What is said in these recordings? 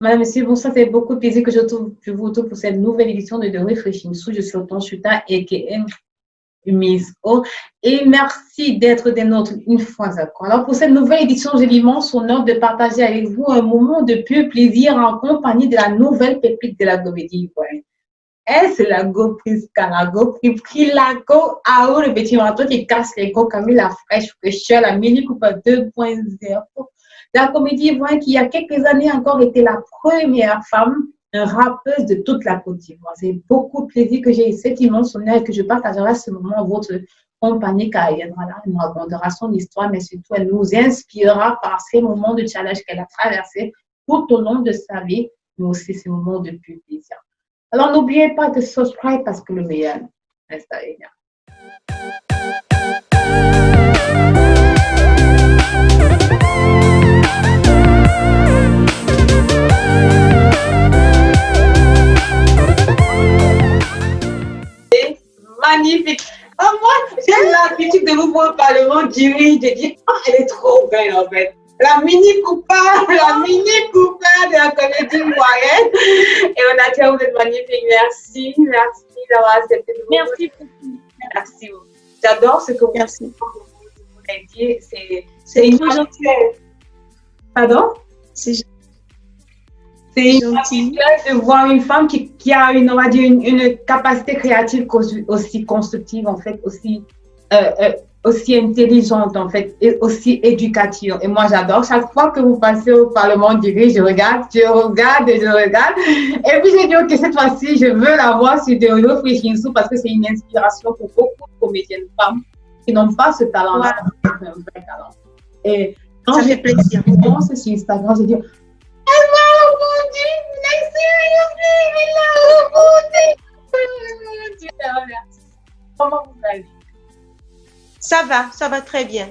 Madame, Monsieur, bon, ça fait beaucoup de plaisir que je vous retrouve pour cette nouvelle édition de Réfléchissons. Je suis Autant Chuta a.k.a. Miss O. Et merci d'être des nôtres une fois encore. Alors, pour cette nouvelle édition, j'ai l'immense honneur de partager avec vous un moment de pur plaisir en compagnie de la nouvelle pépite de la comédie ivoirienne. C'est la go Prisca, la go la go Ao, le petit marteau qui casse les go comme la fraîcheur, la Mini Cooper 2.0. La comédie ivoirienne qui, il y a quelques années encore, était la première femme rappeuse de toute la Côte d'Ivoire. C'est beaucoup de plaisir que j'ai cet immense honneur et que je partagerai ce moment en votre compagnie car elle viendra là, elle nous racontera son histoire, mais surtout elle nous inspirera par ces moments de challenge qu'elle a traversés tout au long de sa vie, mais aussi ces moments de pur plaisir. Alors n'oubliez pas de subscribe parce que le meilleur reste à venir. Magnifique. Ah, moi, j'ai l'habitude de vous voir au Parlement dirige, de dire, oh, elle est trop belle en fait. La Mini Cooper de la comédie ivoirienne. Et on a dit, vous êtes magnifique. Merci d'avoir accepté de vous. Merci beaucoup. Merci. J'adore ce que vous Merci. C'est une gentil. Pardon? C'est gentil de voir une femme qui a on va dire, une capacité créative aussi constructive, en fait, aussi intelligente, en fait, et aussi éducative. Et moi, j'adore. Chaque fois que vous passez au Parlement dirige, je regarde. Et puis, j'ai dit, OK, cette fois-ci, je veux la voir sur de Réfléchissons parce que c'est une inspiration pour beaucoup de comédiennes femmes qui n'ont pas ce talent-là. Ouais. C'est un vrai talent. Et quand j'ai plaisir, sur Instagram, j'ai dit, elle m'a rebondi, comment vous allez? Ça va très bien.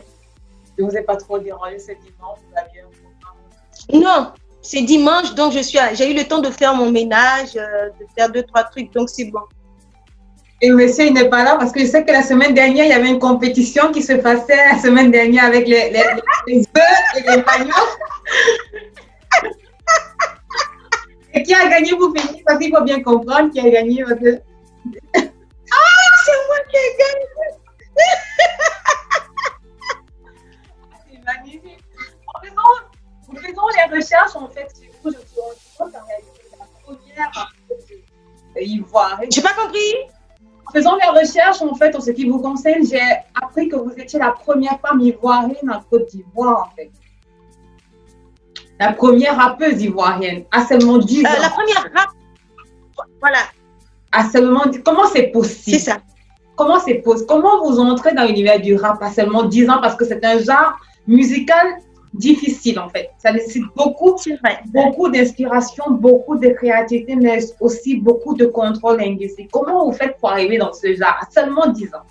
Je ne vous ai pas trop dérangé ce dimanche, vous aviez un programme? Non, c'est dimanche, donc j'ai eu le temps de faire mon ménage, de faire 2-3 trucs, donc c'est bon. Et monsieur, il n'est pas là parce que je sais que la semaine dernière, il y avait une compétition qui se passait la semaine dernière avec les bœufs et les maillots. Et qui a gagné pour finir? Parce qu'il faut bien comprendre qui a gagné. Parce que... Ah, c'est moi qui ai gagné. C'est magnifique. En faisant les recherches, en fait, sur vous, je me suis rendu compte en réalité la première ivoirienne. J'ai pas compris. En faisant les recherches, en fait, en ce qui vous concerne, j'ai appris que vous étiez la première femme ivoirienne en Côte d'Ivoire, en fait. La première rappeuse ivoirienne, à seulement 10 ans. La première voilà. À seulement 10 ans. Comment c'est possible? C'est ça. Comment c'est possible? Comment vous entrez dans l'univers du rap à seulement 10 ans? Parce que c'est un genre musical difficile, en fait. Ça nécessite beaucoup d'inspiration, beaucoup de créativité, mais aussi beaucoup de contrôle linguistique. Comment vous faites pour arriver dans ce genre à seulement 10 ans?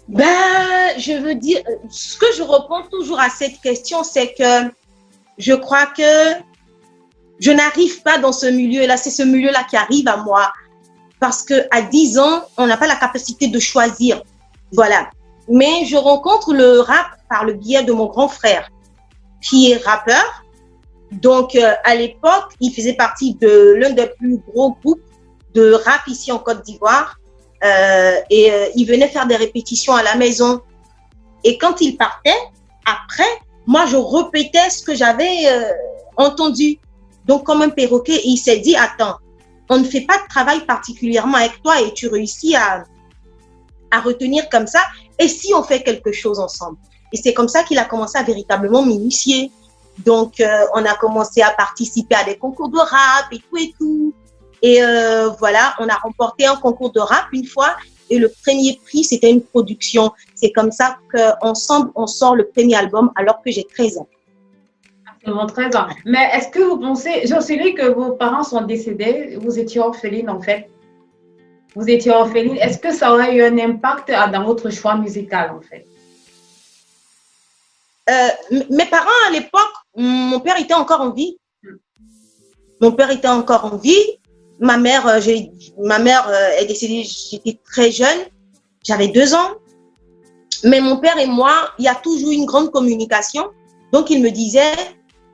Ben, je veux dire, ce que je réponds toujours à cette question, c'est que je crois que je n'arrive pas dans ce milieu-là. C'est ce milieu-là qui arrive à moi. Parce qu'à 10 ans, on n'a pas la capacité de choisir. Voilà. Mais je rencontre le rap par le biais de mon grand frère, qui est rappeur. Donc, à l'époque, il faisait partie de l'un des plus gros groupes de rap ici en Côte d'Ivoire. Il venait faire des répétitions à la maison. Et quand il partait, après, moi, je répétais ce que j'avais entendu. Donc, comme un perroquet, et il s'est dit, attends, on ne fait pas de travail particulièrement avec toi et tu réussis à retenir comme ça. Et si on fait quelque chose ensemble? Et c'est comme ça qu'il a commencé à véritablement m'initier. Donc, on a commencé à participer à des concours de rap et tout et tout. Et voilà, on a remporté un concours de rap une fois et le premier prix, c'était une production. C'est comme ça qu'ensemble, on sort le premier album alors que j'ai 13 ans. Absolument 13 ans. Mais est-ce que vous pensez, je sais que vos parents sont décédés, vous étiez orpheline en fait. Vous étiez orpheline. Est-ce que ça aurait eu un impact dans votre choix musical en fait? Mes parents à l'époque, mon père était encore en vie. Mon père était encore en vie. Ma mère est décédée, j'étais très jeune, j'avais 2 ans. Mais mon père et moi, il y a toujours une grande communication. Donc, il me disait,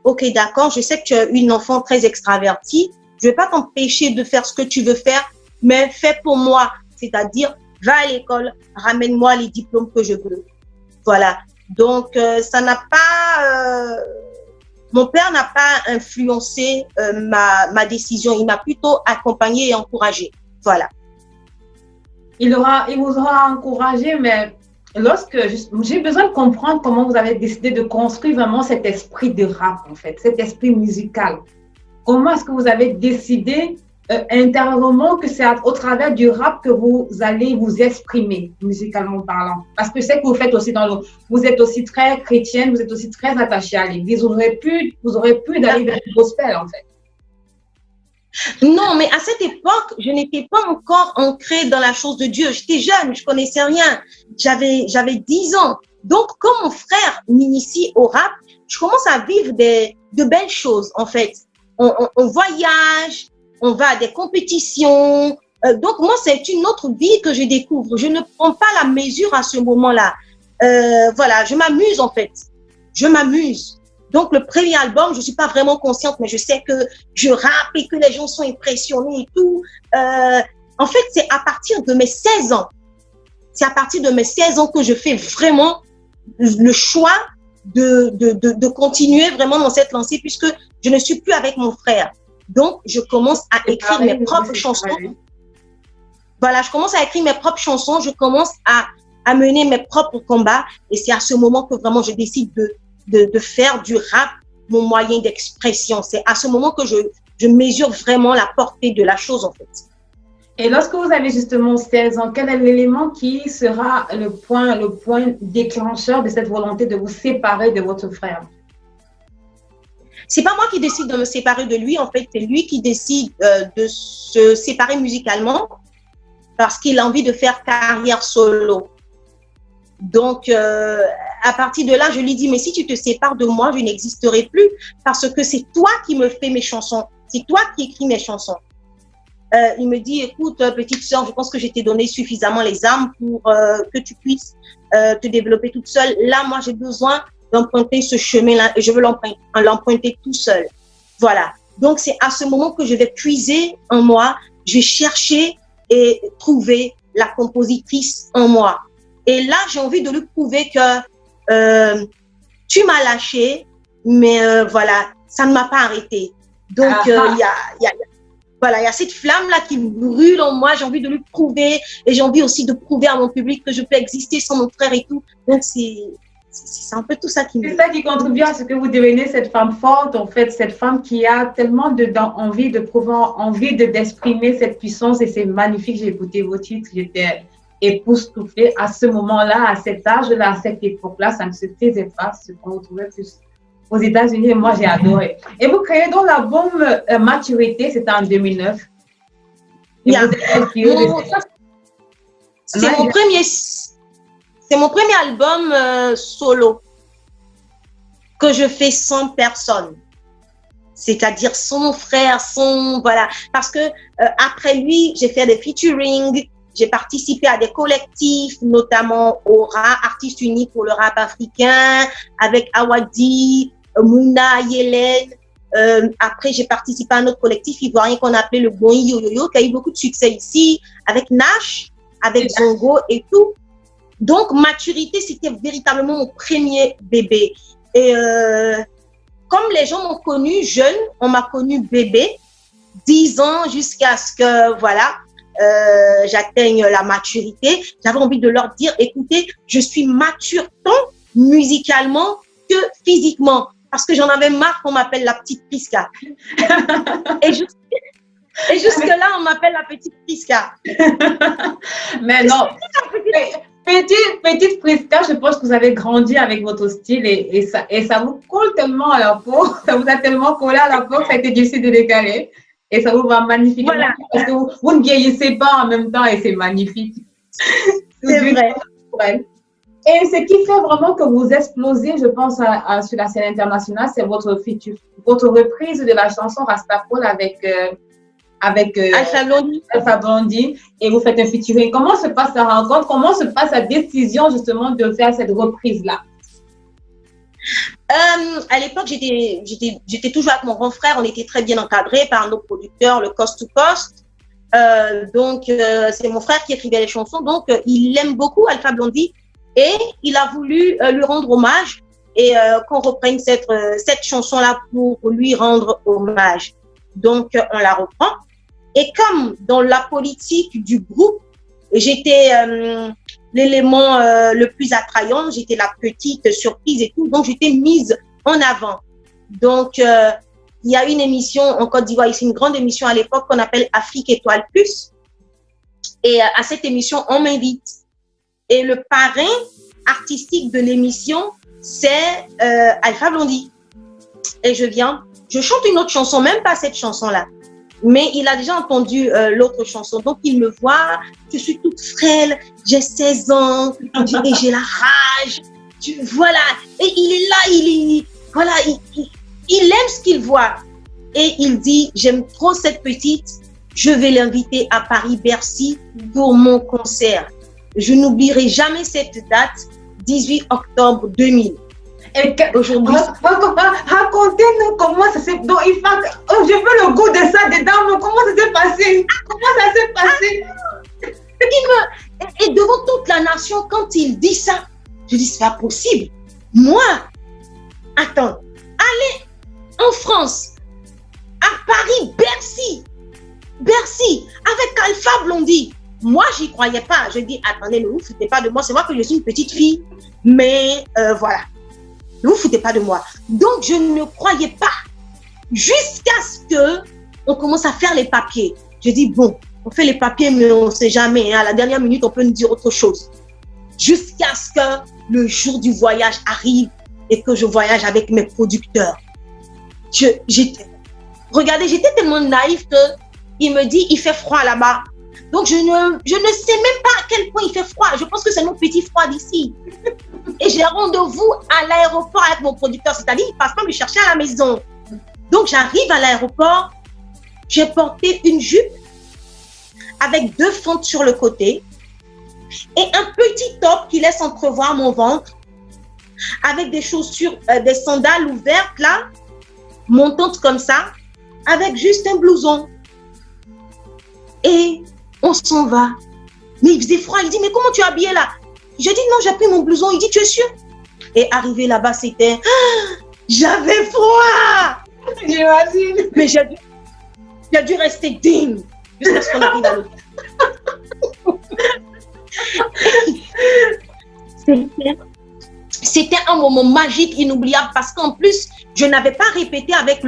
OK, d'accord, je sais que tu es une enfant très extravertie. Je ne vais pas t'empêcher de faire ce que tu veux faire, mais fais pour moi. C'est-à-dire, va à l'école, ramène-moi les diplômes que je veux. Voilà. Donc, ça n'a pas... mon père n'a pas influencé ma décision. Il m'a plutôt accompagné et encouragé. Voilà. Il vous aura encouragé, mais j'ai besoin de comprendre comment vous avez décidé de construire vraiment cet esprit de rap, en fait, cet esprit musical. Comment est-ce que vous avez décidé intérieurement que c'est au travers du rap que vous allez vous exprimer, musicalement parlant? Parce que c'est que vous faites aussi vous êtes aussi très chrétienne, vous êtes aussi très attachée à l'église. Vous aurez pu d'aller vers le gospel, en fait. Non, mais à cette époque, je n'étais pas encore ancrée dans la chose de Dieu. J'étais jeune, je connaissais rien. J'avais 10 ans. Donc, comme mon frère m'initie au rap, je commence à vivre de belles choses, en fait. On voyage, on va à des compétitions. Donc, moi, c'est une autre vie que je découvre. Je ne prends pas la mesure à ce moment-là. Voilà, je m'amuse, en fait. Je m'amuse. Donc, le premier album, je ne suis pas vraiment consciente, mais je sais que je rappe et que les gens sont impressionnés et tout. En fait, c'est à partir de mes 16 ans. C'est à partir de mes 16 ans que je fais vraiment le choix de continuer vraiment dans cette lancée, puisque je ne suis plus avec mon frère. Donc, je commence à écrire mes propres chansons. Voilà, je commence à écrire mes propres chansons. Je commence à mener mes propres combats. Et c'est à ce moment que vraiment je décide de faire du rap mon moyen d'expression. C'est à ce moment que je mesure vraiment la portée de la chose, en fait. Et lorsque vous avez justement 16 ans, quel est l'élément qui sera le point déclencheur de cette volonté de vous séparer de votre frère? C'est pas moi qui décide de me séparer de lui, en fait, c'est lui qui décide de se séparer musicalement parce qu'il a envie de faire carrière solo. Donc, à partir de là, je lui dis, mais si tu te sépares de moi, je n'existerai plus parce que c'est toi qui me fais mes chansons. C'est toi qui écris mes chansons. Il me dit, écoute, petite sœur, je pense que je t'ai donné suffisamment les armes pour que tu puisses te développer toute seule. Là, moi, j'ai besoin d'emprunter ce chemin-là et je veux l'emprunter tout seul. Voilà. Donc, c'est à ce moment que je vais puiser en moi, je vais chercher et trouver la compositrice en moi. Et là, j'ai envie de lui prouver que tu m'as lâché, mais voilà, ça ne m'a pas arrêté. Donc, il y a cette flamme-là qui brûle en moi. J'ai envie de lui prouver et j'ai envie aussi de prouver à mon public que je peux exister sans mon frère et tout. Donc, c'est un peu tout ça qui me... C'est ça qui contribue à ce que vous devenez cette femme forte, en fait, cette femme qui a tellement envie de prouver, envie d'exprimer cette puissance et c'est magnifique. J'ai écouté vos titres, j'étais époustouflée à ce moment-là, à cet âge-là, à cette époque-là, ça ne se faisait pas ce qu'on retrouvait plus aux États-Unis et moi j'ai adoré. Et vous créez donc l'album Maturité, c'était en 2009. Et Yeah. vous êtes inspiré de ça. C'est mon premier album solo que je fais sans personne. C'est-à-dire sans mon frère, sans... Voilà. Parce que après lui, j'ai fait des featuring, j'ai participé à des collectifs, notamment au rap, Artistes Unis pour le rap africain, avec Awadi, Mouna, Yélène. Après, j'ai participé à un autre collectif ivoirien qu'on appelait le Bon Yo-Yo-Yo, qui a eu beaucoup de succès ici, avec Nash, avec Zongo et tout. Donc, Maturité, c'était véritablement mon premier bébé. Et comme les gens m'ont connue jeune, on m'a connue bébé, 10 ans jusqu'à ce que, voilà, j'atteigne la maturité. J'avais envie de leur dire, écoutez, je suis mature tant musicalement que physiquement. Parce que j'en avais marre qu'on m'appelle la petite Priska. Et jusque-là, on m'appelle la petite Priska. Mais non, petite Priska, je pense que vous avez grandi avec votre style et ça vous colle tellement à la peau, ça vous a tellement collé à la peau que ça a été difficile de décaler. Et ça vous va magnifiquement Voilà. parce que vous ne vieillissez pas en même temps et c'est magnifique. C'est vrai. Et ce qui fait vraiment que vous explosez, je pense, sur la scène internationale, c'est votre reprise de la chanson Rastapol avec avec Alpha Blondy et vous faites un featuring. Comment se passe la rencontre? Comment se passe la décision justement de faire cette reprise-là? À l'époque, j'étais toujours avec mon grand frère. On était très bien encadrés par nos producteurs, le Coast to Coast. Donc, c'est mon frère qui écrivait les chansons. Donc, il aime beaucoup Alpha Blondy et il a voulu lui rendre hommage et qu'on reprenne cette chanson-là pour lui rendre hommage. Donc, on la reprend. Et comme dans la politique du groupe, j'étais l'élément le plus attrayant, j'étais la petite surprise et tout, donc j'étais mise en avant. Donc, il y a une émission en Côte d'Ivoire, ici une grande émission à l'époque qu'on appelle Afrique Étoile Plus. Et à cette émission, on m'invite. Et le parrain artistique de l'émission, c'est Alpha Blondy. Et je viens, je chante une autre chanson, même pas cette chanson-là. Mais il a déjà entendu l'autre chanson. Donc, il me voit, je suis toute frêle, j'ai 16 ans, et j'ai la rage. Voilà. Et il est là, il aime ce qu'il voit. Et il dit, j'aime trop cette petite, je vais l'inviter à Paris-Bercy pour mon concert. Je n'oublierai jamais cette date, 18 octobre 2000. Aujourd'hui, racontez-nous comment ça s'est... Donc, je veux le goût de ça dedans, mais comment ça s'est passé? Comment ça s'est passé? Et devant toute la nation, quand il dit ça, je dis, c'est pas possible. Moi, attends, aller en France, à Paris, Bercy, avec Alpha Blondy. Moi, j'y croyais pas. Je dis, attendez, ne vous foutez pas de moi. C'est moi que je suis une petite fille. Mais voilà. Ne vous foutez pas de moi. Donc, je ne croyais pas. Jusqu'à ce qu'on commence à faire les papiers. Je dis, bon, on fait les papiers, mais on ne sait jamais. Hein. À la dernière minute, on peut nous dire autre chose. Jusqu'à ce que le jour du voyage arrive et que je voyage avec mes producteurs. Regardez, j'étais tellement naïve qu'il me dit, il fait froid là-bas. Donc, je ne sais même pas à quel point il fait froid. Je pense que c'est mon petit froid d'ici. Et j'ai rendez-vous à l'aéroport avec mon producteur. C'est-à-dire, il ne passe pas me chercher à la maison. Donc, j'arrive à l'aéroport. J'ai porté une jupe avec 2 fentes sur le côté et un petit top qui laisse entrevoir mon ventre avec des chaussures, des sandales ouvertes là, montantes comme ça, avec juste un blouson. Et on s'en va. Mais il faisait froid. Il dit, mais comment tu es habillée là? Je dis, non, j'ai pris mon blouson. Il dit, tu es sûr? Et arrivé là-bas, c'était... j'avais froid! J'imagine. Mais j'ai dû rester digne jusqu'à ce qu'on arrive à l'hôtel. C'était un moment magique, inoubliable, parce qu'en plus, je n'avais pas répété avec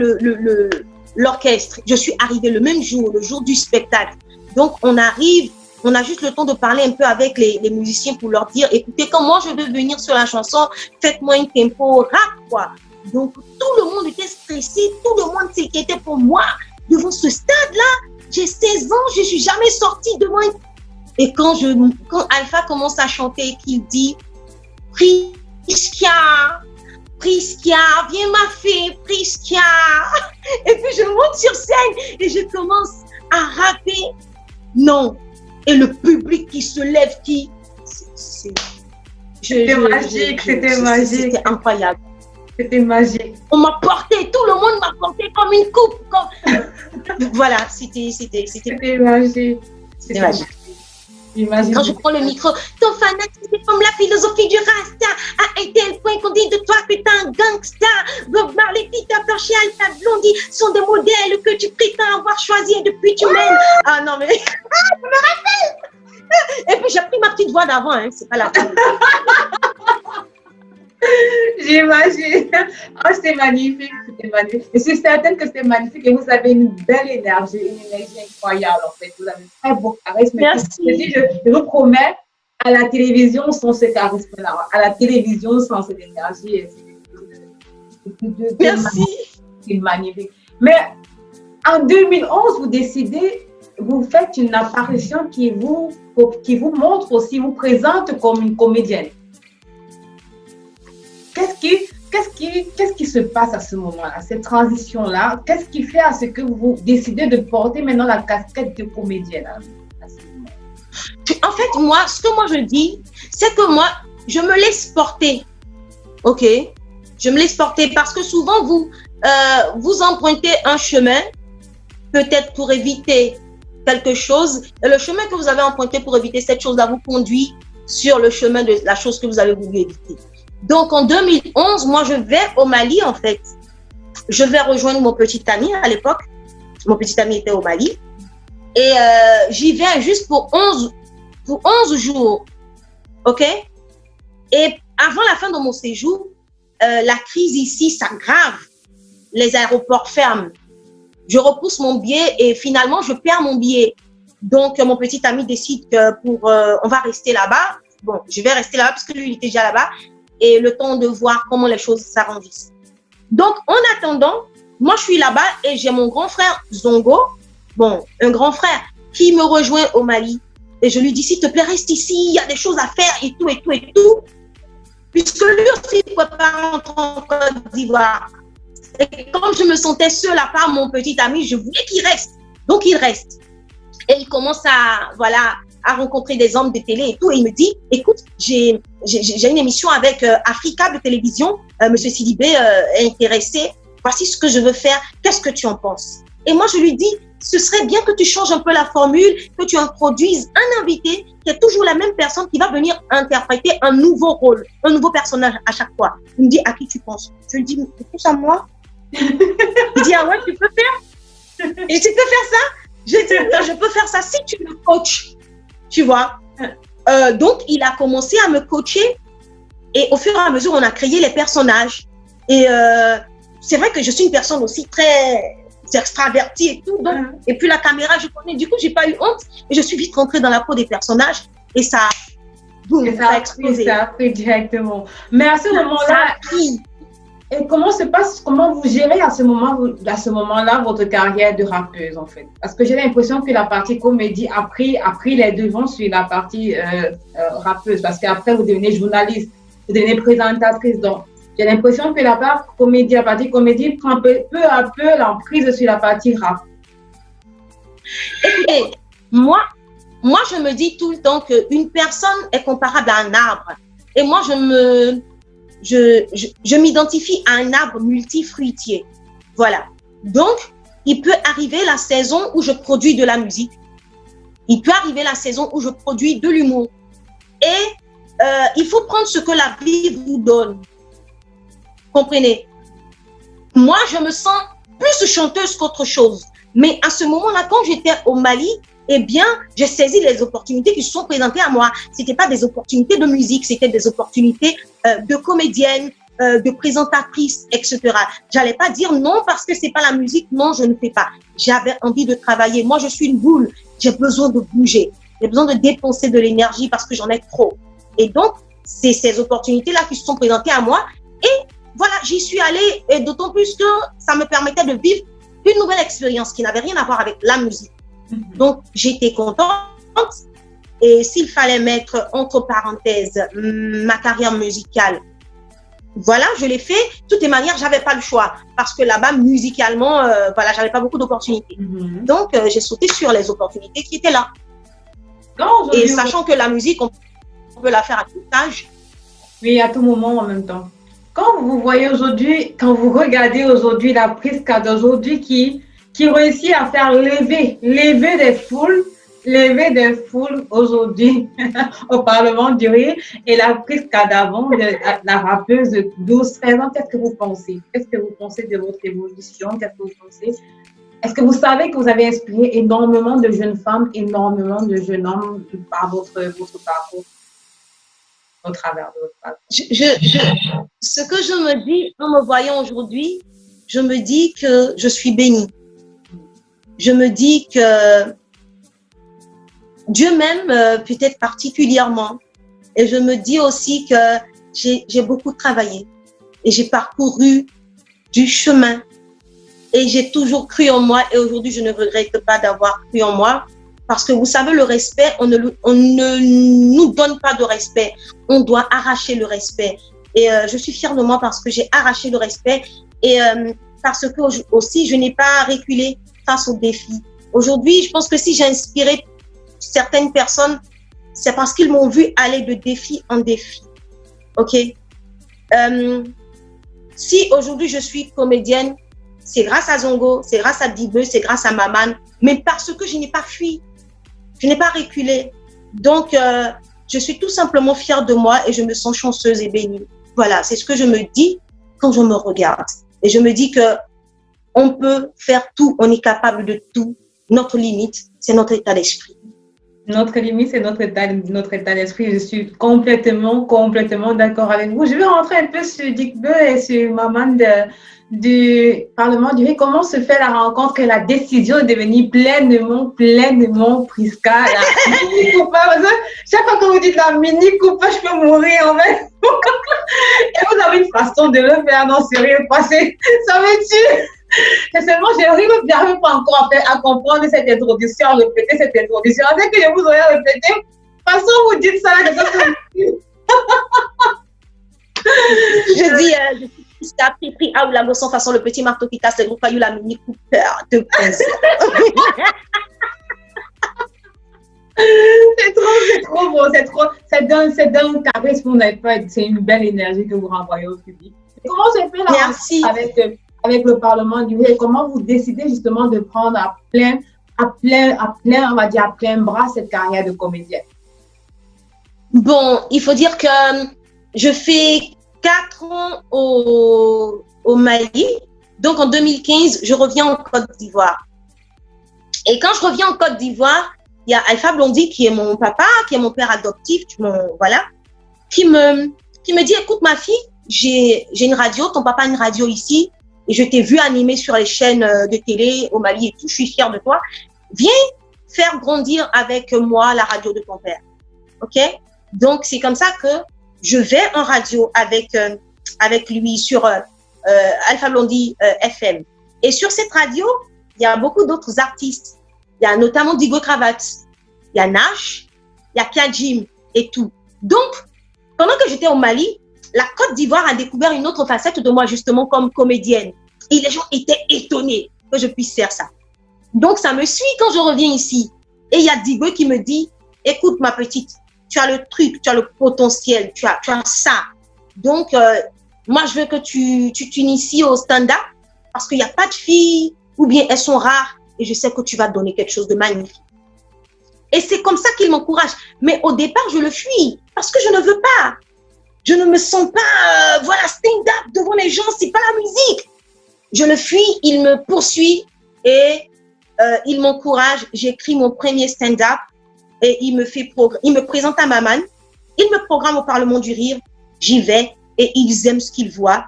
l'orchestre. Je suis arrivée le même jour, le jour du spectacle. Donc, on arrive, on a juste le temps de parler un peu avec les musiciens pour leur dire, écoutez, quand moi je veux venir sur la chanson, faites-moi un tempo rap, quoi. Donc, tout le monde était stressé, tout le monde s'inquiétait pour moi. Devant ce stade-là, j'ai 16 ans, je ne suis jamais sortie devant une... Et quand Alpha commence à chanter et qu'il dit, Prisca, viens ma fille, Prisca. Et puis je monte sur scène et je commence à rapper. Non. Et le public qui se lève, C'était magique, c'était magique. C'était incroyable. C'était magique. On m'a porté, tout le monde m'a porté comme une coupe. Voilà, c'était magique. C'était magique. Quand je prends le micro, ton fanatisme comme la philosophie du Rasta, à un tel point qu'on dit de toi que t'es un gangsta. Bob Marley, Peter Tosh et Alpha Blondy sont des modèles que tu prétends avoir choisis et depuis tu mènes. Ah non mais, je me rappelle. Et puis j'ai pris ma petite voix d'avant, hein, c'est pas la peine. J'imagine. Oh, c'était magnifique, c'était magnifique. Et je suis certaine que c'était magnifique et vous avez une belle énergie, une énergie incroyable en fait. Vous avez un très beau charisme. Merci. Je vous promets, à la télévision, sans ce charisme-là, à la télévision, sans cette énergie, merci. C'est magnifique. Mais en 2011, vous décidez, vous faites une apparition qui vous montre aussi, vous présente comme une comédienne. Qu'est-ce qu'est-ce qui se passe à ce moment-là, cette transition-là? Qu'est-ce qui fait à ce que vous décidez de porter maintenant la casquette de comédienne à ce moment? En fait, moi, ce que moi je dis, c'est que moi, je me laisse porter. OK? Je me laisse porter parce que souvent, vous empruntez un chemin, peut-être pour éviter quelque chose. Et le chemin que vous avez emprunté pour éviter cette chose-là vous conduit sur le chemin de la chose que vous avez voulu éviter. Donc, en 2011, moi, je vais au Mali, en fait. Je vais rejoindre mon petit ami à l'époque. Mon petit ami était au Mali. Et j'y vais juste pour 11 jours. OK? Et avant la fin de mon séjour, la crise ici s'aggrave. Les aéroports ferment. Je repousse mon billet et finalement, je perds mon billet. Donc, mon petit ami décide que on va rester là-bas. Bon, je vais rester là-bas parce que lui, il était déjà là-bas. Et le temps de voir comment les choses s'arrondissent. Donc, en attendant, moi, je suis là-bas et j'ai mon grand frère Zongo, bon, un grand frère, qui me rejoint au Mali. Et je lui dis, s'il te plaît, reste ici, il y a des choses à faire et tout, et tout, et tout. Puisque lui aussi ne pouvait pas rentrer en Côte d'Ivoire. Et comme je me sentais seule à part mon petit ami, je voulais qu'il reste. Donc, il reste. Et il commence à rencontrer des hommes de télé et tout. Et il me dit, écoute, j'ai une émission avec Africa de télévision. Monsieur Sidibé est intéressé. Voici ce que je veux faire. Qu'est-ce que tu en penses? Et moi, je lui dis, ce serait bien que tu changes un peu la formule, que tu introduises un invité qui est toujours la même personne qui va venir interpréter un nouveau rôle, un nouveau personnage à chaque fois. Il me dit, à qui tu penses? Je lui dis, tu penses à moi? Il dit, ah ouais, tu peux faire? Et tu peux faire ça? Je dis, je peux faire ça si tu me coaches. Tu vois, donc il a commencé à me coacher et au fur et à mesure, on a créé les personnages. Et c'est vrai que je suis une personne aussi très extravertie et tout. Donc, et puis la caméra, je connais. Du coup, j'ai pas eu honte et je suis vite rentrée dans la peau des personnages et ça, boum, ça a explosé. Ça a pris directement. Mais à ce moment-là, et comment vous gérez à ce moment-là votre carrière de rappeuse en fait? Parce que j'ai l'impression que la partie comédie a pris les devants sur la partie rappeuse, parce qu'après vous devenez journaliste, vous devenez présentatrice. Donc j'ai l'impression que la partie comédie prend peu à peu l'emprise sur la partie rap. Écoutez, moi je me dis tout le temps qu'une personne est comparable à un arbre. Et moi je m'identifie à un arbre multifruitier. Voilà. Donc, il peut arriver la saison où je produis de la musique. Il peut arriver la saison où je produis de l'humour. Et il faut prendre ce que la vie vous donne. Comprenez? Moi, je me sens plus chanteuse qu'autre chose. Mais à ce moment-là, quand j'étais au Mali, eh bien, j'ai saisi les opportunités qui se sont présentées à moi. C'était pas des opportunités de musique, c'était des opportunités de comédienne, de présentatrice, etc. J'allais pas dire non parce que c'est pas la musique, non, je ne fais pas. J'avais envie de travailler. Moi, je suis une boule. J'ai besoin de bouger. J'ai besoin de dépenser de l'énergie parce que j'en ai trop. Et donc, c'est ces opportunités-là qui se sont présentées à moi. Et voilà, j'y suis allée, et d'autant plus que ça me permettait de vivre une nouvelle expérience qui n'avait rien à voir avec la musique. Donc, j'étais contente. Et s'il fallait mettre entre parenthèses ma carrière musicale, voilà, je l'ai fait. De toutes les manières, j'avais pas le choix parce que là-bas, musicalement, voilà, j'avais pas beaucoup d'opportunités. Donc, j'ai sauté sur les opportunités qui étaient là. Non, et sachant que la musique, on peut la faire à tout âge. Oui, à tout moment en même temps. Quand vous voyez aujourd'hui, quand vous regardez aujourd'hui la Prisca d'aujourd'hui qui réussit à faire lever des foules aujourd'hui au Parlement du Rire, et la Prisca d'avant, la rappeuse de 12-13 ans, qu'est-ce que vous pensez? Qu'est-ce que vous pensez de votre évolution? Qu'est-ce que vous pensez? Est-ce que vous savez que vous avez inspiré énormément de jeunes femmes, énormément de jeunes hommes par votre parcours, au travers de votre parcours? Ce que je me dis en me voyant aujourd'hui, je me dis que je suis bénie. Je me dis que Dieu m'aime peut-être particulièrement. Et je me dis aussi que j'ai beaucoup travaillé et j'ai parcouru du chemin et j'ai toujours cru en moi, et aujourd'hui je ne regrette pas d'avoir cru en moi, parce que vous savez, le respect, on ne nous donne pas de respect, on doit arracher le respect. Et je suis fière de moi parce que j'ai arraché le respect et parce que aussi, je n'ai pas reculé face aux défis. Aujourd'hui, je pense que si j'ai inspiré certaines personnes, c'est parce qu'ils m'ont vu aller de défi en défi. OK? Si aujourd'hui je suis comédienne, c'est grâce à Zongo, c'est grâce à Dibeu, c'est grâce à Maman, mais parce que je n'ai pas fui, je n'ai pas reculé. Donc, je suis tout simplement fière de moi et je me sens chanceuse et bénie. Voilà, c'est ce que je me dis quand je me regarde. Et je me dis que on peut faire tout, on est capable de tout. Notre limite, c'est notre état d'esprit. Notre limite, c'est notre état d'esprit. Je suis complètement d'accord avec vous. Je vais rentrer un peu sur Dikbe et sur Maman du Parlement du Riz. Comment se fait la rencontre et la décision de devenir pleinement Prisca, la mini Coupa? Parce que chaque fois que vous dites la mini Coupa, je peux mourir en fait. Et vous avez une façon de le faire, non, sérieux, passer, ça me tue. C'est seulement, j'arrive pas encore à comprendre cette introduction, à répéter cette introduction. Dès que je vous aurais répété, de toute façon, vous dites ça, je dis, je suis Prisca, pris à la leçon façon le petit marteau qui casse le gros caillou, la mini Cooper de Prince. C'est trop beau, ça donne un charisme, vous n'avez pas, c'est une belle énergie que vous renvoyez au public. Comment se fait la rencontre avec le Parlement du Riz? Comment vous décidez justement de prendre à plein, on va dire à plein bras cette carrière de comédienne? Bon, il faut dire que je fais 4 ans au Mali. Donc en 2015, je reviens en Côte d'Ivoire. Et quand je reviens en Côte d'Ivoire, il y a Alpha Blondy qui est mon papa, qui est mon père adoptif, voilà, qui me dit, écoute ma fille, j'ai une radio, ton papa a une radio ici, et je t'ai vu animer sur les chaînes de télé au Mali et tout, je suis fière de toi. Viens faire grandir avec moi la radio de ton père. OK? Donc, c'est comme ça que je vais en radio avec lui sur Alpha Blondy FM. Et sur cette radio, il y a beaucoup d'autres artistes. Il y a notamment Digo Cravate, il y a Nash, il y a Kiajim et tout. Donc, pendant que j'étais au Mali, la Côte d'Ivoire a découvert une autre facette de moi, justement, comme comédienne. Et les gens étaient étonnés que je puisse faire ça. Donc, ça me suit quand je reviens ici. Et il y a Digo qui me dit, écoute, ma petite, tu as le truc, tu as le potentiel, tu as ça. Donc, moi, je veux que tu t'inities au stand-up parce qu'il n'y a pas de filles ou bien elles sont rares et je sais que tu vas donner quelque chose de magnifique. Et c'est comme ça qu'il m'encourage. Mais au départ, je le fuis parce que je ne veux pas. Je ne me sens pas, voilà, stand-up devant les gens, c'est pas la musique. Je le fuis, il me poursuit et il m'encourage. J'écris mon premier stand-up et il me présente à Maman. Il me programme au Parlement du Rire. J'y vais et ils aiment ce qu'ils voient.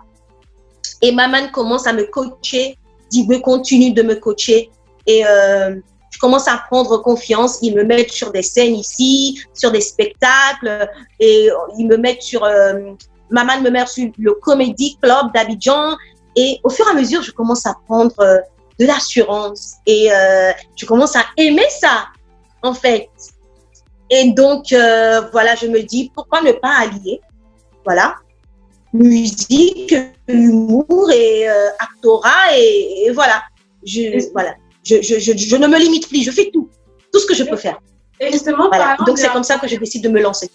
Et Maman commence à me coacher. Dibeu continue de me coacher et je commence à prendre confiance. Ils me mettent sur des scènes ici, sur des spectacles et ils me mettent sur Maman me met sur le Comedy Club d'Abidjan et au fur et à mesure, je commence à prendre de l'assurance et je commence à aimer ça en fait. Et donc voilà, je me dis pourquoi ne pas allier, voilà, musique, humour et actorat et voilà. Je ne me limite plus, je fais tout ce que je peux faire. Et justement, voilà. Donc c'est comme ça que je décide de me lancer.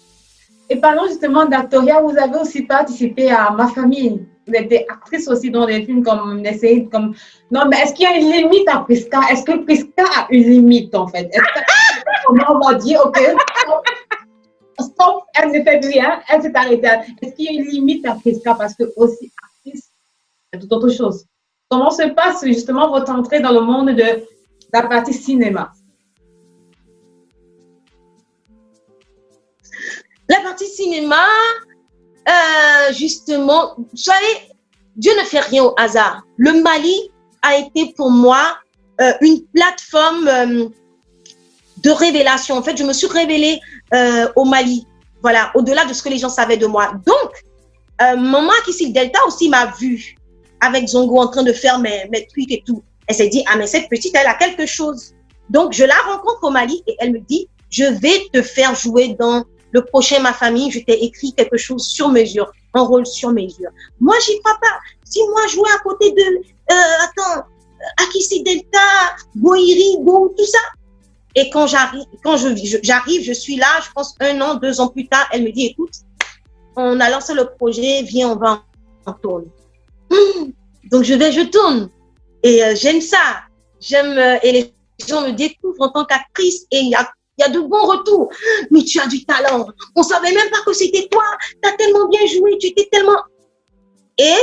Et parlons justement d'actorat, vous avez aussi participé à Ma Famille. Vous êtes actrice aussi dans des films comme Non, mais est-ce qu'il y a une limite à Prisca? Est-ce que Prisca a une limite en fait? Comment on va dire, ok, stop, elle ne fait plus rien, elle s'est arrêtée. Est-ce qu'il y a une limite à Prisca? Parce que aussi actrice, c'est tout autre chose. Comment se passe justement votre entrée dans le monde de la partie cinéma? La partie cinéma, justement, vous savez, Dieu ne fait rien au hasard. Le Mali a été pour moi une plateforme de révélation. En fait, je me suis révélée au Mali, voilà, au-delà de ce que les gens savaient de moi. Donc, Maman Kissil Delta aussi m'a vue avec Zongo en train de faire mes trucs et tout. Elle s'est dit, ah mais cette petite, elle a quelque chose. Donc, je la rencontre au Mali et elle me dit, je vais te faire jouer dans le prochain, ma famille, je t'ai écrit quelque chose sur mesure, un rôle sur mesure. Moi, j'y crois pas. Si moi, je jouais à côté de, Akissi Delta, Boiri, Bo, tout ça. Et quand j'arrive, je suis là, je pense 1 an, 2 ans plus tard, elle me dit, écoute, on a lancé le projet, viens, on va en tourne. Donc, je tourne. Et j'aime ça. Et les gens me découvrent en tant qu'actrice et il y a de bons retours. Mais tu as du talent. On ne savait même pas que c'était toi. Tu as tellement bien joué, tu étais tellement... Et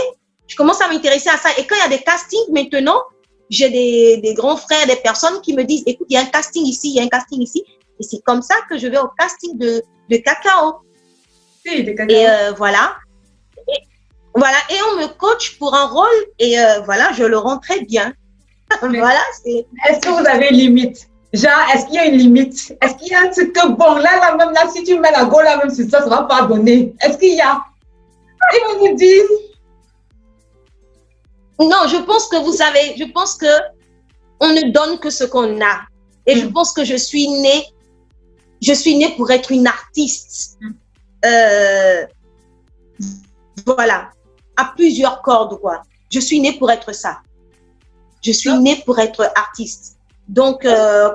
je commence à m'intéresser à ça. Et quand il y a des castings maintenant, j'ai des grands frères, des personnes qui me disent, écoute, il y a un casting ici, il y a un casting ici. Et c'est comme ça que je vais au casting de Cacao. Oui, de Cacao. Et voilà. Voilà, et on me coach pour un rôle et voilà, je le rends très bien. Voilà, c'est... Est-ce que vous avez une limite? Genre, est-ce qu'il y a une limite? Est-ce qu'il y a un truc que, bon, là, même là, si tu mets la go là, même sur ça, ça va pas donner. Est-ce qu'il y a? Ils vont vous dire. Non, je pense que vous savez, je pense que on ne donne que ce qu'on a. Et je pense que je suis née pour être une artiste. Voilà. À plusieurs cordes, quoi. Je suis née pour être ça. Je suis née pour être artiste. Donc,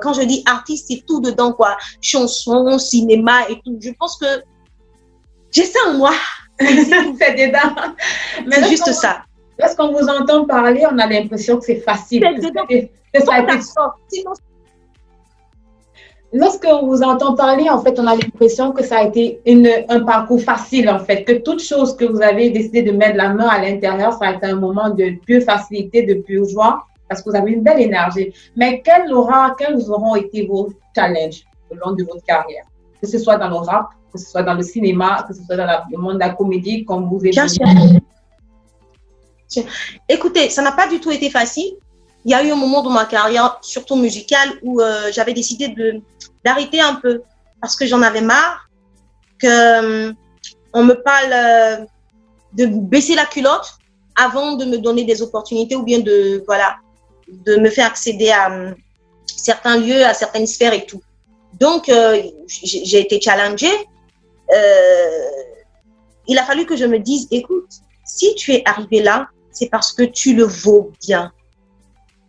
quand je dis artiste, c'est tout dedans, quoi. Chanson, cinéma et tout. Je pense que j'ai ça en moi. C'est dedans. C'est juste ça. Lorsqu'on vous entend parler, on a l'impression que c'est facile. Lorsqu'on vous entend parler, en fait, on a l'impression que ça a été un parcours facile, en fait, que toute chose que vous avez décidé de mettre la main à l'intérieur, ça a été un moment de pure facilité, de pure joie, parce que vous avez une belle énergie. Mais quels auront été vos challenges au long de votre carrière? Que ce soit dans le rap, que ce soit dans le cinéma, que ce soit dans le monde de la comédie, comme vous évoluez. Écoutez, ça n'a pas du tout été facile. Il y a eu un moment dans ma carrière, surtout musicale, où j'avais décidé d'arrêter un peu parce que j'en avais marre qu'on me parle de baisser la culotte avant de me donner des opportunités ou bien de me faire accéder à certains lieux, à certaines sphères et tout. Donc, j'ai été challengée. Il a fallu que je me dise, écoute, si tu es arrivé là, c'est parce que tu le vaux bien.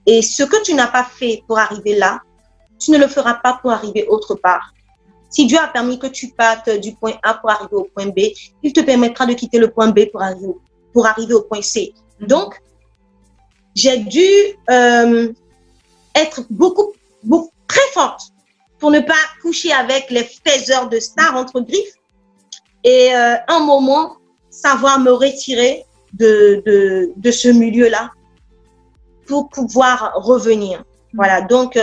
Et ce que tu n'as pas fait pour arriver là, tu ne le feras pas pour arriver autre part. Si Dieu a permis que tu partes du point A pour arriver au point B, il te permettra de quitter le point B pour arriver au point C. Donc, j'ai dû être beaucoup, très forte pour ne pas coucher avec les faiseurs de stars entre griffes et un moment savoir me retirer de ce milieu-là pour pouvoir revenir. Voilà, donc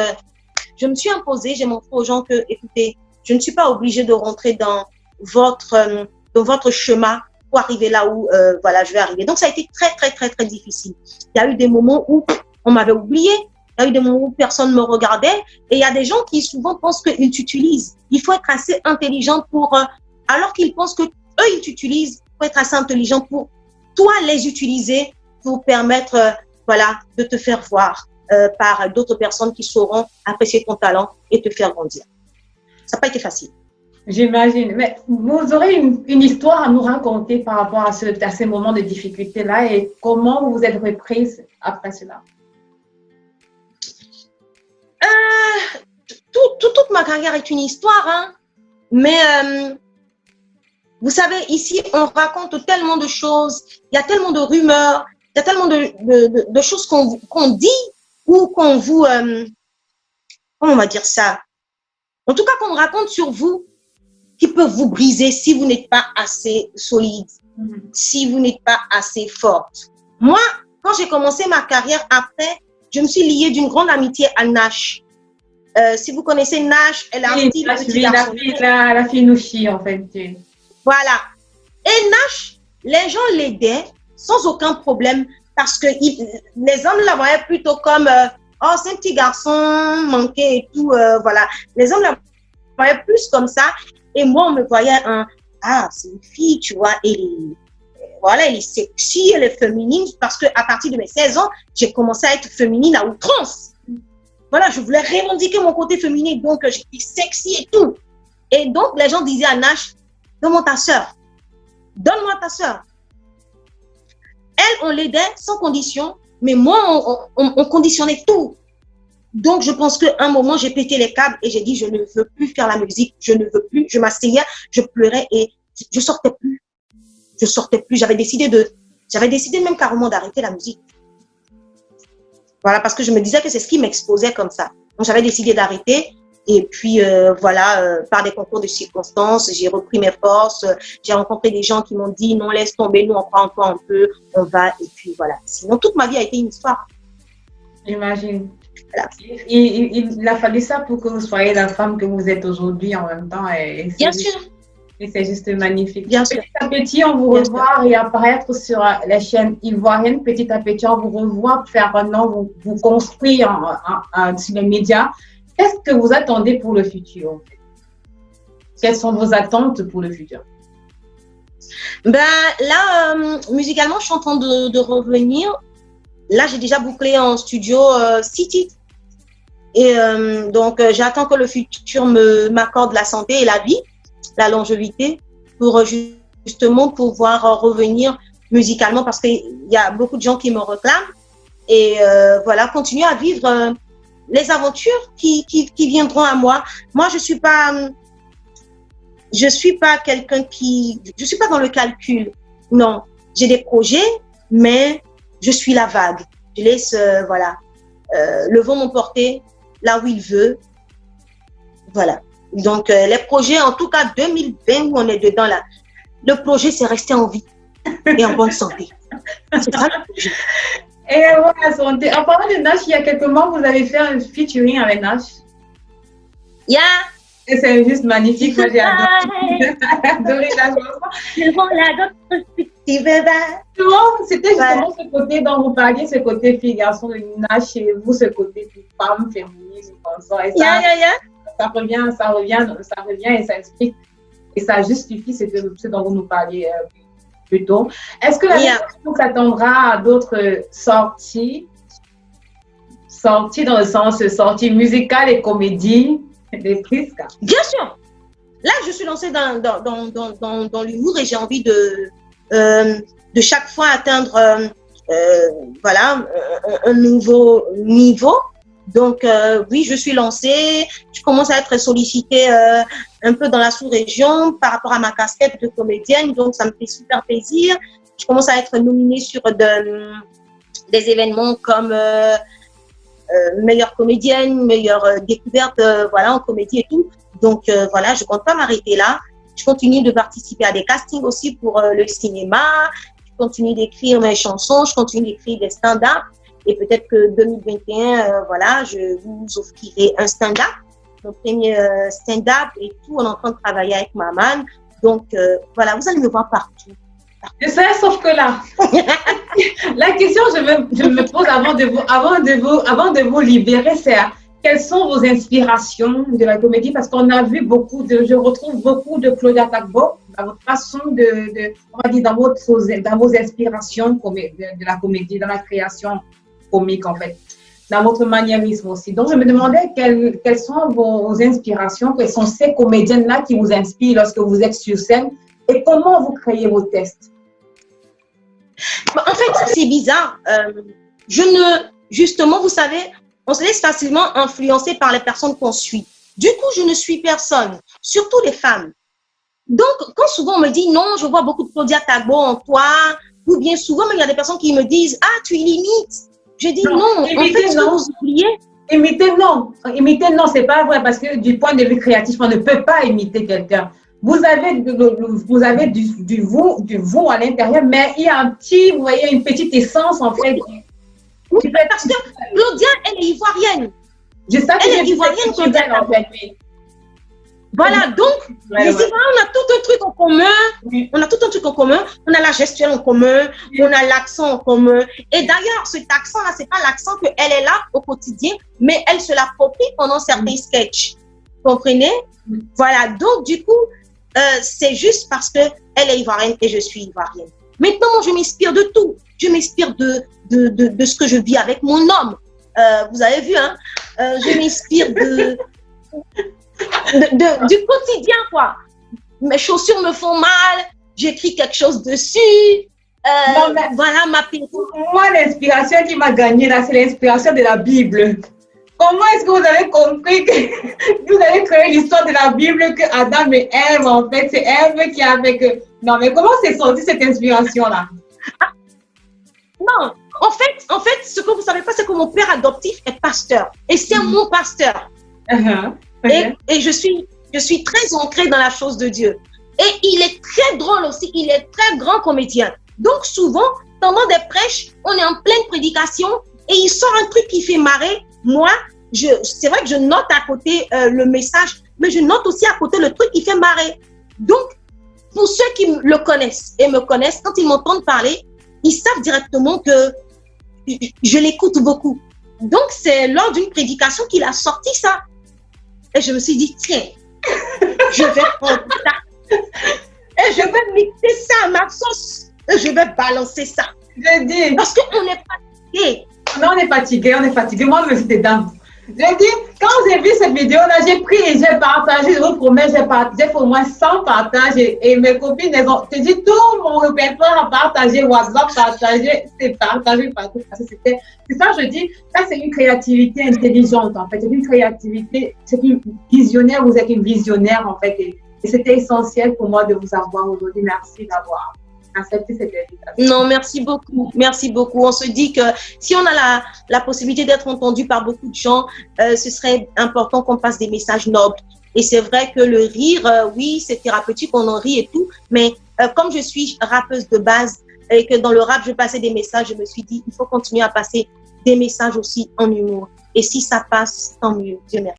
je me suis imposée, j'ai montré aux gens que, écoutez, je ne suis pas obligée de rentrer dans votre chemin pour arriver là où je vais arriver. Donc, ça a été très, très, très, très difficile. Il y a eu des moments où on m'avait oublié, il y a eu des moments où personne ne me regardait et il y a des gens qui souvent pensent qu'ils t'utilisent. Il faut être assez intelligent pour, alors qu'ils pensent que eux ils t'utilisent, il faut être assez intelligent pour toi les utiliser pour permettre de te faire voir par d'autres personnes qui sauront apprécier ton talent et te faire grandir. Ça n'a pas été facile. J'imagine. Mais vous aurez une histoire à nous raconter par rapport à ces moments de difficulté-là et comment vous vous êtes reprise après cela? Toute ma carrière est une histoire, hein? Mais vous savez, ici, on raconte tellement de choses, il y a tellement de rumeurs, il y a tellement de choses qu'on dit ou qu'on vous... comment on va dire ça? En tout cas, qu'on raconte sur vous qui peuvent vous briser si vous n'êtes pas assez solide, si vous n'êtes pas assez forte. Moi, quand j'ai commencé ma carrière après, je me suis liée d'une grande amitié à Nash. Si vous connaissez Nash, elle a un style petit garçon. La fille Nouchi, en fait. Voilà. Et Nash, les gens l'aidaient sans aucun problème parce que les hommes la voyaient plutôt comme oh, c'est un petit garçon manqué et tout. Voilà. Les hommes la voyaient plus comme ça. Et moi, on me voyait c'est une fille, tu vois. Elle est sexy, elle est féminine parce qu'à partir de mes 16 ans, j'ai commencé à être féminine à outrance. Voilà, je voulais revendiquer mon côté féminin, donc j'étais sexy et tout. Et donc, les gens disaient à Nash, donne-moi ta sœur. Donne-moi ta sœur. Elle, on l'aidait sans condition, mais moi, on conditionnait tout. Donc, je pense qu'à un moment, j'ai pété les câbles et j'ai dit, je ne veux plus faire la musique, je ne veux plus. Je m'asseyais, je pleurais et je sortais plus. Je sortais plus. J'avais décidé même carrément d'arrêter la musique. Voilà, parce que je me disais que c'est ce qui m'exposait comme ça. Donc, j'avais décidé d'arrêter. Et puis, voilà, par des concours de circonstances, j'ai repris mes forces. J'ai rencontré des gens qui m'ont dit, non, laisse tomber, nous, on croit en toi un peu, on va. Et puis, voilà. Sinon, toute ma vie a été une histoire. J'imagine. Voilà. Il a fallu ça pour que vous soyez la femme que vous êtes aujourd'hui en même temps. Bien sûr. Et c'est juste magnifique. Bien sûr. Petit à petit, on vous revoit réapparaître sur la chaîne ivoirienne. Petit à petit, on vous revoit faire un nom, vous construire sur les médias. Qu'est-ce que vous attendez pour le futur? Quelles sont vos attentes pour le futur? Ben là, musicalement, je suis en train de revenir. Là, j'ai déjà bouclé en studio 6 titres. Et donc, j'attends que le futur m'accorde la santé et la vie, la longévité, pour justement pouvoir revenir musicalement parce qu'il y a beaucoup de gens qui me réclament. Et voilà, continuer à vivre les aventures qui viendront à moi. Moi, je suis pas quelqu'un je suis pas dans le calcul. Non, j'ai des projets, mais je suis la vague. Je laisse, voilà, le vent m'emporter là où il veut. Voilà. Donc, les projets, en tout cas 2020 où on est dedans là, le projet, c'est rester en vie et en bonne santé. C'est ça le projet. Et voilà, santé. En parlant de Nash, il y a quelques mois, vous avez fait un featuring avec Nash. Yeah. Et c'est juste magnifique. Moi, j'ai adoré la chanson. C'était justement ce côté dont vous parliez, ce côté fille-garçon de Nash et vous, ce côté femme féminine. Ça revient et ça explique et ça justifie ce dont vous nous parliez plus tôt. Est-ce que la musique s'attendra à d'autres sorties dans le sens sorties musicales et comédies des Prisca? Bien sûr. Là, je suis lancée dans l'humour et j'ai envie de chaque fois atteindre voilà, un nouveau niveau. Donc, oui, je suis lancée. Je commence à être sollicitée un peu dans la sous-région par rapport à ma casquette de comédienne. Donc, ça me fait super plaisir. Je commence à être nominée sur des événements comme meilleure comédienne, meilleure découverte voilà, en comédie et tout. Donc, voilà, je compte pas m'arrêter là. Je continue de participer à des castings aussi pour le cinéma. Je continue d'écrire mes chansons. Je continue d'écrire des stand-up. Et peut-être que 2021, voilà, je vous offrirai un stand-up, mon premier stand-up et tout. On est en train de travailler avec Maman. Donc, voilà, vous allez me voir partout. Je sais, sauf que là, la question que je me pose avant de vous libérer, c'est quelles sont vos inspirations de la comédie? Parce qu'on a vu je retrouve beaucoup de Claudia Tagbo dans votre façon on va dire, dans vos inspirations de la comédie, dans la création comique en fait, dans votre maniérisme aussi. Donc, je me demandais quelles sont vos inspirations, quelles sont ces comédiennes-là qui vous inspirent lorsque vous êtes sur scène et comment vous créez vos textes? En fait, c'est bizarre. Justement, vous savez, on se laisse facilement influencer par les personnes qu'on suit. Du coup, je ne suis personne, surtout les femmes. Donc, quand souvent on me dit non, je vois beaucoup de Claudia Tagbo en toi, ou bien souvent, il y a des personnes qui me disent ah, tu limites. Je dis non, en fait, ce que vous oubliez. Imiter, non, c'est pas vrai parce que du point de vue créatif, on ne peut pas imiter quelqu'un. Vous avez du vous à l'intérieur, mais il y a vous voyez, une petite essence en fait. Oui, parce que Claudia, elle est ivoirienne. Elle est ivoirienne, Claudia, en fait. Voilà, donc, les Ivoiriens, on a tout un truc en commun. Oui. On a tout un truc en commun. On a la gestuelle en commun. Oui. On a l'accent en commun. Et d'ailleurs, cet accent-là, c'est pas l'accent qu'elle est là au quotidien, mais elle se l'approprie pendant certains sketchs. Vous comprenez? Voilà, donc, du coup, c'est juste parce qu'elle est ivoirienne et je suis ivoirienne. Maintenant, je m'inspire de tout. Je m'inspire de ce que je vis avec mon homme. Vous avez vu, hein? Je m'inspire du quotidien, quoi. Mes chaussures me font mal, j'écris quelque chose dessus. Non, mais Voilà ma pédale. moi, l'inspiration qui m'a gagné là, c'est l'inspiration de la Bible. Comment est-ce que vous avez compris que vous avez créé l'histoire de la Bible que Adam et Ève, en fait, c'est Ève qui a fait que... Non, mais comment c'est sorti cette inspiration-là? Non, en fait, ce que vous ne savez pas, c'est que mon père adoptif est pasteur. Et c'est mon pasteur. Okay. Et je suis très ancrée dans la chose de Dieu. Et il est très drôle aussi, il est très grand comédien. Donc souvent, pendant des prêches, on est en pleine prédication et il sort un truc qui fait marrer. Moi, c'est vrai que je note à côté le message, mais je note aussi à côté le truc qui fait marrer. Donc, pour ceux qui le connaissent et me connaissent, quand ils m'entendent parler, ils savent directement que je l'écoute beaucoup. Donc, c'est lors d'une prédication qu'il a sorti ça. Et je me suis dit, tiens, je vais prendre ça. Et je vais mixer ça à ma sauce. Et je vais balancer ça. Je dis... Parce qu'on est fatigué. Non, on est fatigué, on est fatigué. Moi, je me suis dedans. J'ai dit, quand j'ai vu cette vidéo-là, j'ai pris et j'ai partagé. Je vous promets, j'ai partagé pour moi 100 partages. Et mes copines, elles ont, j'ai dit, tout mon répertoire a partagé, WhatsApp partagé, c'est partagé partout. C'est ça, je dis, ça, c'est une créativité intelligente, en fait. C'est une créativité, c'est une visionnaire, vous êtes une visionnaire, en fait. Et c'était essentiel pour moi de vous avoir aujourd'hui. Merci d'avoir accepté cette invitation. Non, merci beaucoup. Merci beaucoup. On se dit que si on a la possibilité d'être entendu par beaucoup de gens, ce serait important qu'on passe des messages nobles. Et c'est vrai que le rire, oui, c'est thérapeutique, on en rit et tout. Mais comme je suis rappeuse de base et que dans le rap, je passais des messages, je me suis dit, il faut continuer à passer des messages aussi en humour. Et si ça passe, tant mieux. Dieu merci.